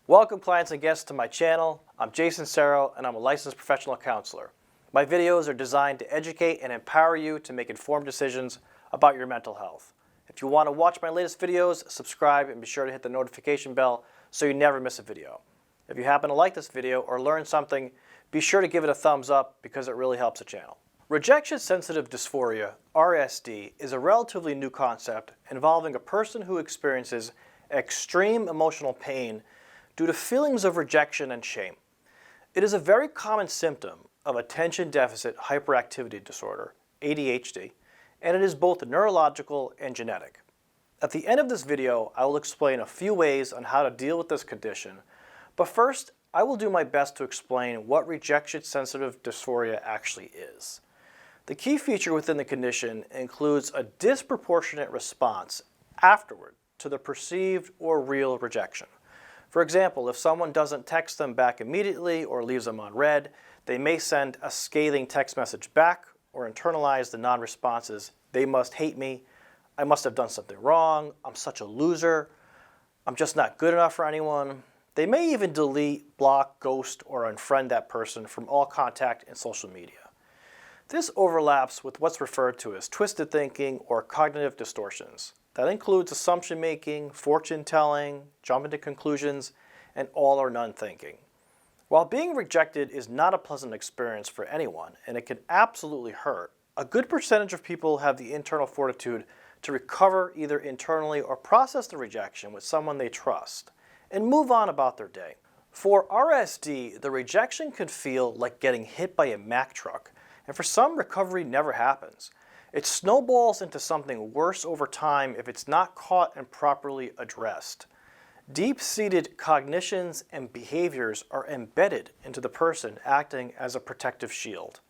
Welcome clients and guests to my channel. I'm Jason Cerro and I'm a licensed professional counselor. My videos are designed to educate and empower you to make informed decisions about your mental health. If you want to watch my latest videos, subscribe and be sure to hit the notification bell so you never miss a video. If you happen to like this video or learn something, be sure to give it a thumbs up because it really helps the channel. Rejection-sensitive dysphoria, RSD, is a relatively new concept involving a person who experiences extreme emotional pain due to feelings of rejection and shame. It is a very common symptom of attention deficit hyperactivity disorder, ADHD, and it is both neurological and genetic. At the end of this video, I will explain a few ways on how to deal with this condition, but first, I will do my best to explain what rejection-sensitive dysphoria actually is. The key feature within the condition includes a disproportionate response afterward to the perceived or real rejection. For example, if someone doesn't text them back immediately or leaves them on read, they may send a scathing text message back or internalize the non-responses, "They must hate me," "I must have done something wrong," "I'm such a loser," "I'm just not good enough for anyone." They may even delete, block, ghost, or unfriend that person from all contact in social media. This overlaps with what's referred to as twisted thinking or cognitive distortions. That includes assumption making, fortune telling, jumping to conclusions, and all or none thinking. While being rejected is not a pleasant experience for anyone, and it can absolutely hurt, a good percentage of people have the internal fortitude to recover either internally or process the rejection with someone they trust, and move on about their day. For RSD, the rejection could feel like getting hit by a Mack truck, and for some, recovery never happens. It snowballs into something worse over time if it's not caught and properly addressed. Deep-seated cognitions and behaviors are embedded into the person, acting as a protective shield.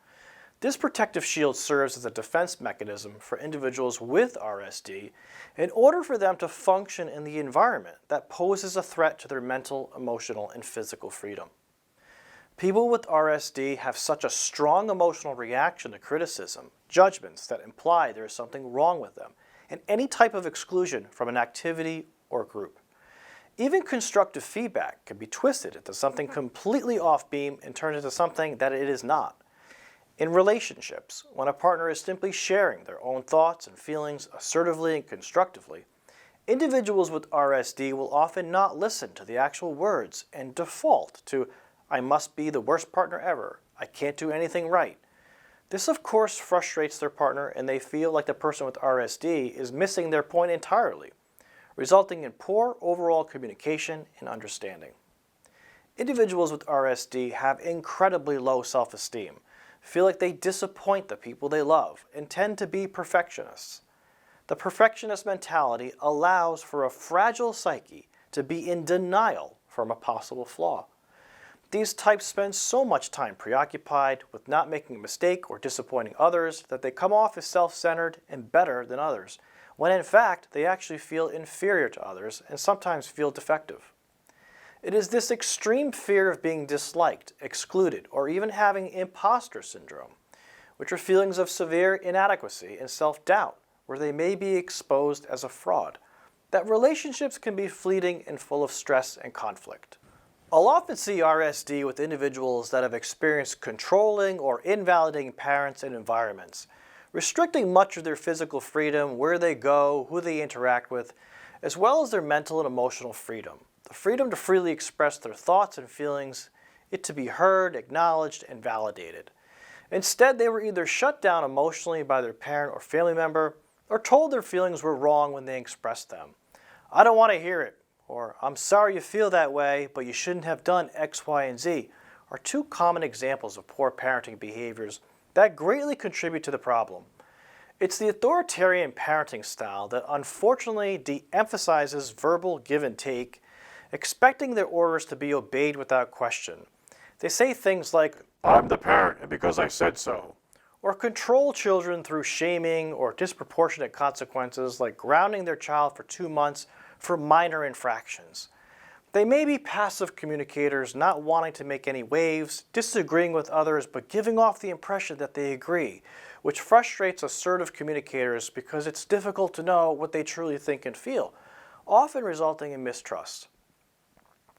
This protective shield serves as a defense mechanism for individuals with RSD in order for them to function in the environment that poses a threat to their mental, emotional, and physical freedom. People with RSD have such a strong emotional reaction to criticism, judgments that imply there is something wrong with them, and any type of exclusion from an activity or group. Even constructive feedback can be twisted into something completely off-beam and turned into something that it is not. In relationships, when a partner is simply sharing their own thoughts and feelings assertively and constructively, individuals with RSD will often not listen to the actual words and default to "I must be the worst partner ever," "I can't do anything right." This of course frustrates their partner and they feel like the person with RSD is missing their point entirely, resulting in poor overall communication and understanding. Individuals with RSD have incredibly low self-esteem, feel like they disappoint the people they love, and tend to be perfectionists. The perfectionist mentality allows for a fragile psyche to be in denial from a possible flaw. These types spend so much time preoccupied with not making a mistake or disappointing others that they come off as self-centered and better than others, when in fact they actually feel inferior to others and sometimes feel defective. It is this extreme fear of being disliked, excluded, or even having imposter syndrome, which are feelings of severe inadequacy and self-doubt, where they may be exposed as a fraud, that relationships can be fleeting and full of stress and conflict. I'll often see RSD with individuals that have experienced controlling or invalidating parents and environments, restricting much of their physical freedom, where they go, who they interact with, as well as their mental and emotional freedom. The freedom to freely express their thoughts and feelings, it to be heard, acknowledged, and validated. Instead, they were either shut down emotionally by their parent or family member, or told their feelings were wrong when they expressed them. "I don't want to hear it," or "I'm sorry you feel that way, but you shouldn't have done X, Y, and Z," are two common examples of poor parenting behaviors that greatly contribute to the problem. It's the authoritarian parenting style that unfortunately de-emphasizes verbal give and take, expecting their orders to be obeyed without question. They say things like, "I'm the parent and because I said so," or control children through shaming or disproportionate consequences like grounding their child for 2 months for minor infractions. They may be passive communicators, not wanting to make any waves, disagreeing with others, but giving off the impression that they agree, which frustrates assertive communicators because it's difficult to know what they truly think and feel, often resulting in mistrust.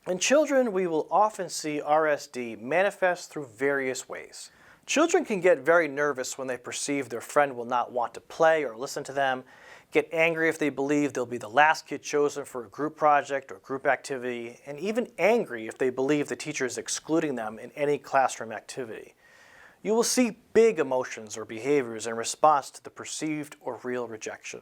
In children, we will often see RSD manifest through various ways. Children can get very nervous when they perceive their friend will not want to play or listen to them, get angry if they believe they'll be the last kid chosen for a group project or group activity, and even angry if they believe the teacher is excluding them in any classroom activity. You will see big emotions or behaviors in response to the perceived or real rejection.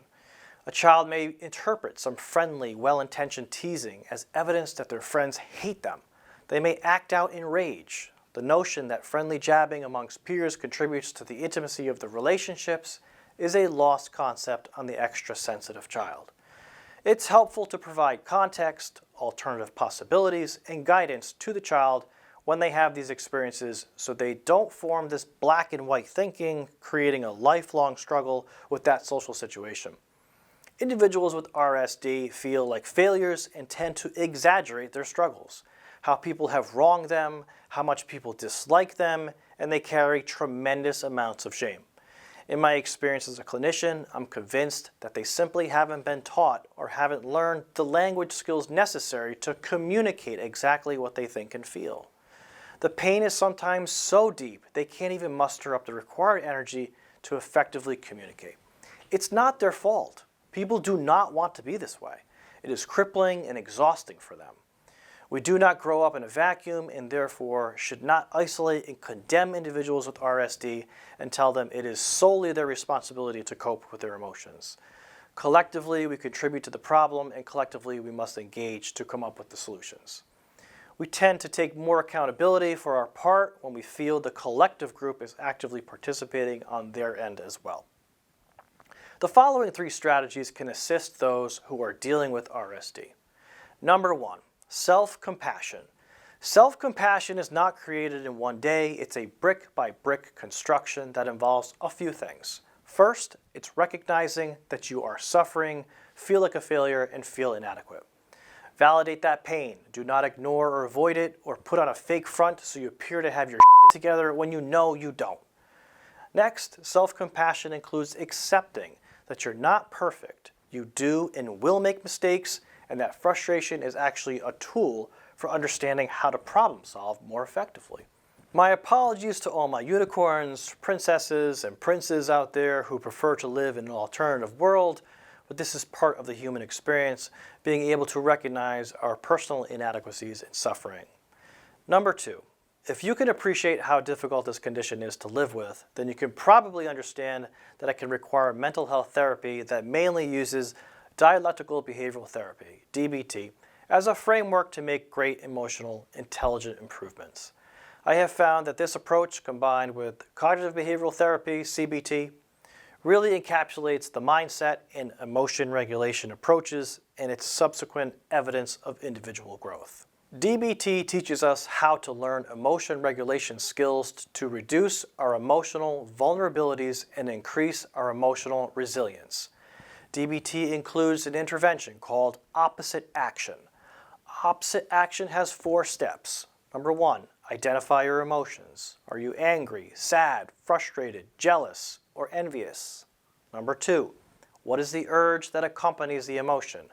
A child may interpret some friendly, well-intentioned teasing as evidence that their friends hate them. They may act out in rage. The notion that friendly jabbing amongst peers contributes to the intimacy of the relationships is a lost concept on the extra-sensitive child. It's helpful to provide context, alternative possibilities, and guidance to the child when they have these experiences so they don't form this black and white thinking, creating a lifelong struggle with that social situation. Individuals with RSD feel like failures and tend to exaggerate their struggles, how people have wronged them, how much people dislike them, and they carry tremendous amounts of shame. In my experience as a clinician, I'm convinced that they simply haven't been taught or haven't learned the language skills necessary to communicate exactly what they think and feel. The pain is sometimes so deep they can't even muster up the required energy to effectively communicate. It's not their fault. People do not want to be this way. It is crippling and exhausting for them. We do not grow up in a vacuum and therefore should not isolate and condemn individuals with RSD and tell them it is solely their responsibility to cope with their emotions. Collectively, we contribute to the problem, and collectively we must engage to come up with the solutions. We tend to take more accountability for our part when we feel the collective group is actively participating on their end as well. The following 3 strategies can assist those who are dealing with RSD. Number 1, self-compassion. Self-compassion is not created in one day. It's a brick-by-brick construction that involves a few things. First, it's recognizing that you are suffering, feel like a failure, and feel inadequate. Validate that pain. Do not ignore or avoid it or put on a fake front so you appear to have your shit together when you know you don't. Next, self-compassion includes accepting that you're not perfect. You do and will make mistakes, and that frustration is actually a tool for understanding how to problem solve more effectively. My apologies to all my unicorns, princesses, and princes out there who prefer to live in an alternative world, but this is part of the human experience, being able to recognize our personal inadequacies and suffering. Number 2, if you can appreciate how difficult this condition is to live with, then you can probably understand that it can require mental health therapy that mainly uses dialectical behavioral therapy, DBT, as a framework to make great emotional, intelligent improvements. I have found that this approach, combined with cognitive behavioral therapy, CBT, really encapsulates the mindset and emotion regulation approaches and its subsequent evidence of individual growth. DBT teaches us how to learn emotion regulation skills to reduce our emotional vulnerabilities and increase our emotional resilience. DBT includes an intervention called opposite action. Opposite action has 4 steps. Number 1, identify your emotions. Are you angry, sad, frustrated, jealous, or envious? Number 2, what is the urge that accompanies the emotion?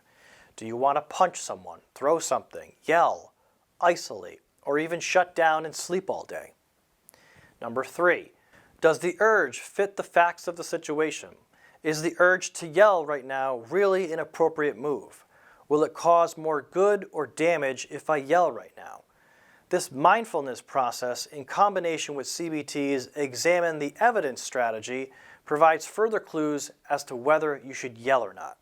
Do you want to punch someone, throw something, yell, isolate, or even shut down and sleep all day? Number 3, does the urge fit the facts of the situation? Is the urge to yell right now really an appropriate move? Will it cause more good or damage if I yell right now? This mindfulness process, in combination with CBT's examine the evidence strategy, provides further clues as to whether you should yell or not.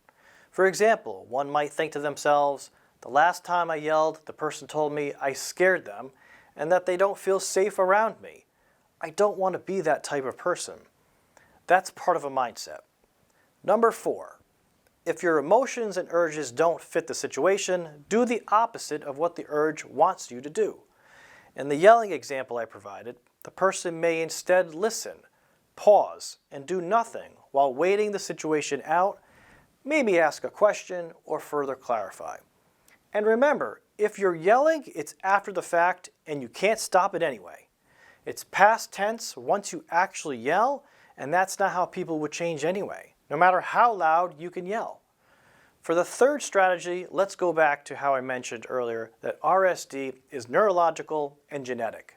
For example, one might think to themselves, the last time I yelled, the person told me I scared them and that they don't feel safe around me. I don't want to be that type of person. That's part of a mindset. Number 4, if your emotions and urges don't fit the situation, do the opposite of what the urge wants you to do. In the yelling example I provided, the person may instead listen, pause, and do nothing while waiting the situation out, maybe ask a question or further clarify. And remember, if you're yelling, it's after the fact and you can't stop it anyway. It's past tense once you actually yell, and that's not how people would change anyway. No matter how loud you can yell. For the third strategy, let's go back to how I mentioned earlier that RSD is neurological and genetic.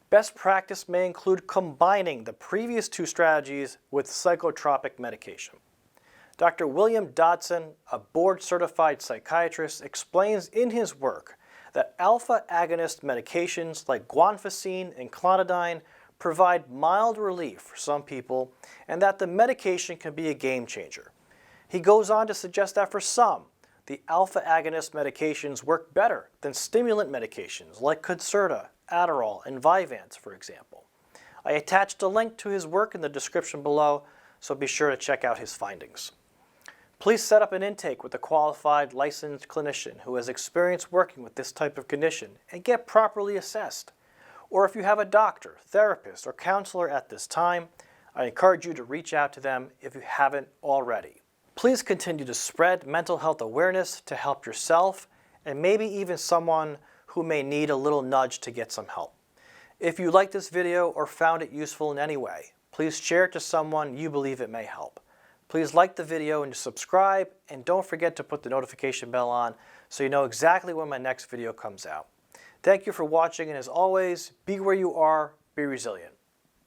Best practice may include combining the previous two strategies with psychotropic medication. Dr. William Dodson, a board-certified psychiatrist, explains in his work that alpha agonist medications like guanfacine and clonidine provide mild relief for some people and that the medication can be a game changer. He goes on to suggest that for some, the alpha agonist medications work better than stimulant medications like Concerta, Adderall, and Vyvanse, for example. I attached a link to his work in the description below, so be sure to check out his findings. Please set up an intake with a qualified licensed clinician who has experience working with this type of condition and get properly assessed. Or if you have a doctor, therapist, or counselor at this time, I encourage you to reach out to them if you haven't already. Please continue to spread mental health awareness to help yourself and maybe even someone who may need a little nudge to get some help. If you liked this video or found it useful in any way, please share it to someone you believe it may help. Please like the video and subscribe, and don't forget to put the notification bell on so you know exactly when my next video comes out. Thank you for watching, and as always, be where you are, be resilient.